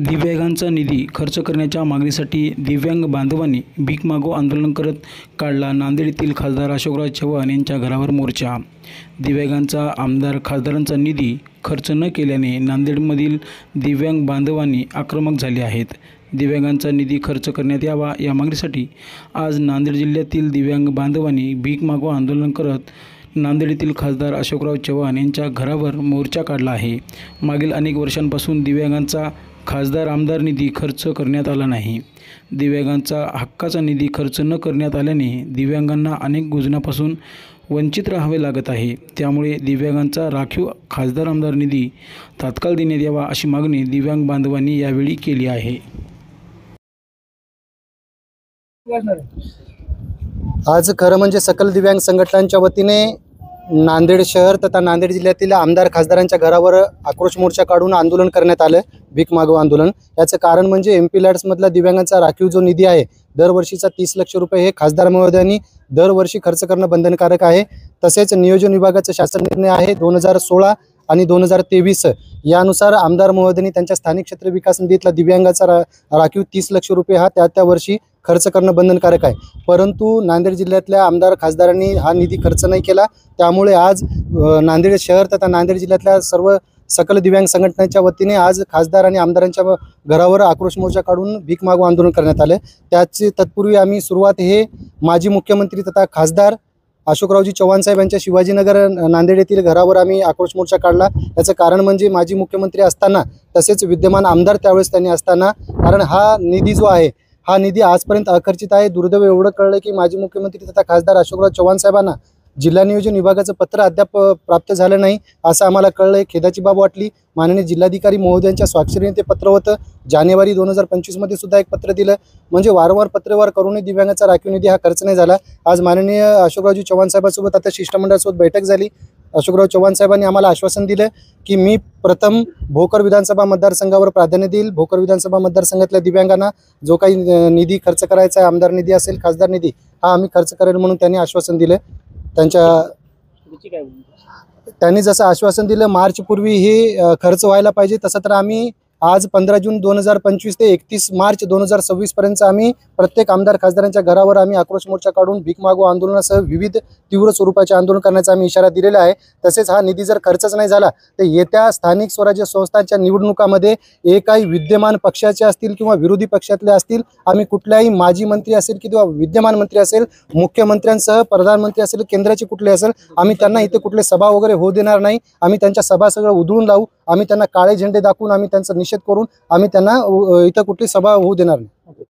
दिव्यांगांचा निधी खर्च करण्याच्या मागणीसाठी दिव्यांग बांधवांनी भीक मागो आंदोलन करत काढला नांदेड येथील खासदार अशोकराव चव्हाण यांच्या घरावर मोर्चा। दिव्यांगांचा खासदारांचा निधी खर्च न केल्याने नांदेडमधील दिव्यांग बांधवांनी आक्रमक झाले आहेत। दिव्यांगांचा निधी खर्च करण्यात यावा या मागणीसाठी आज नांदेड जिल्ह्यातील दिव्यांग बांधवांनी भीक मागो आंदोलन करत नांदेड येथील खासदार अशोकराव चव्हाण यांच्या घरावर मोर्चा काढला आहे। मागील अनेक वर्षांपासून दिव्यांगांचा खासदार आमदार निधी खर्च करण्यात आला नाही। दिव्यांगांचा हक्काचा निधी खर्च न करण्यात आल्याने दिव्यांगांना अनेक योजनांपासून वंचित राहावे लागत आहे। त्यामुळे दिव्यांगांचा राखीव खासदार आमदार निधी तात्काळ देण्यात यावा अशी मागणी दिव्यांग बांधवांनी यावेळी केली आहे। आज खरं म्हणजे सकल दिव्यांग संघटनांच्या वतीने नांदेड शहर तथा नांदेड जिल्ह्यातील आमदार खासदारांच्या घरावर आक्रोश मोर्चा काढून आंदोलन करण्यात आलं। भीक मागो आंदोलन याचं कारण म्हणजे MP लॅड्स मधला दिव्यांगांचा राखीव जो निधी आहे दरवर्षीचा 30 लाख रुपये हे खासदार महोदयांनी दरवर्षी खर्च करणं बंधनकारक आहे। तसेच नियोजन विभागाचा शासन निर्णय आहे 2016 आणि 2023 यानुसार आमदार महोदयांनी त्यांच्या स्थानिक क्षेत्र विकास निधीतला दिव्यांगाचा राखीव 30 लाख रुपये हा त्या वर्षी खर्च करणं बंधनकारक आहे। परंतु नांदेड जिल्ह्यातल्या आमदार खासदारांनी हा निधी खर्च नाही केला। त्यामुळे आज नांदेड शहर तथा नांदेड जिल्ह्यातल्या सर्व सकल दिव्यांग संघटनेच्या वतीने आज खासदार आणि आमदारांच्या घरावर आक्रोश मोर्चा काढून भीक मागो आंदोलन करण्यात आले। त्याची तत्पूर्वी आम्ही सुरुवात हे माजी मुख्यमंत्री तथा खासदार अशोकरावजी चव्हाण साहेब यांच्या शिवाजीनगर नांदेड येथील घरावर आम्ही आक्रोश मोर्चा काढला। याचं कारण म्हणजे माजी मुख्यमंत्री असताना तसेच विद्यमान आमदार त्यावेळेस त्यांनी असताना, कारण हा निधी जो आहे हा निधी आजपर्यंत अखर्चित आहे। दुर्दैव एवढं कळलं की माजी मुख्यमंत्री तथा खासदार अशोकराव चव्हाण साहेबांना जिल्हा नियोजन विभागाचं पत्र अद्याप प्राप्त झालं नाही असं आम्हाला कळलं। खेदाची बाब वाटली। माननीय जिल्हाधिकारी महोदयांच्या स्वाक्षरीने ते पत्र होतं। जानेवारी 2025 मध्ये सुद्धा एक पत्र दिलं। म्हणजे वारंवार पत्रव्यवहार करूनही दिव्यांगाचा राखीव निधी हा खर्च नाही झाला। आज माननीय अशोकरावजी चव्हाण साहेबांसोबत आता शिष्टमंडळासोबत बैठक झाली। अशोकराव चव्हाण साहेबांनी आम्हाला आश्वासन दिलं की मी प्रथम भोकर विधानसभा मतदारसंघावर प्राधान्य देईल। भोकर विधानसभा मतदारसंघातल्या दिव्यांगांना जो काही निधी खर्च करायचा आहे, आमदार निधी असेल, खासदार निधी, हा आम्ही खर्च करेल म्हणून त्यांनी आश्वासन दिलं। त्यांनी जसं आश्वासन दिलं मार्च पूर्वी हे खर्च व्हायला पाहिजे, तसं तर आम्ही आज 15 जून 2025 ते 31 मार्च 2026 पर्यंत आम्ही प्रत्येक आमदार खासदारांच्या घरावर आम्ही आक्रोश मोर्चा काढून भीक मागो आंदोलनासह विविध तीव्र स्वरूपाचे आंदोलन करण्याचा आम्ही इशारा दिलेला आहे। तसेच हा निधी जर खर्चच नाही झाला तर येत्या स्थानिक स्वराज्य संस्थांच्या निवडणुकामध्ये एकाही विद्यमान पक्षाचे असतील किंवा विरोधी पक्षातले असतील, आम्ही कुठल्याही माजी मंत्री असेल किंवा विद्यमान मंत्री असेल, मुख्यमंत्र्यांसह प्रधानमंत्री असेल, केंद्राचे कुठले असेल, आम्ही त्यांना इथे कुठले सभा वगैरे होऊ देणार नाही। आम्ही त्यांच्या सभा सगळं उधळून लावू। आम्ही त्यांना काळे झेंडे दाखवून आम्ही त्यांचा निषेध करून आम्ही त्यांना इथं कुठली सभा होऊ देणार नाही।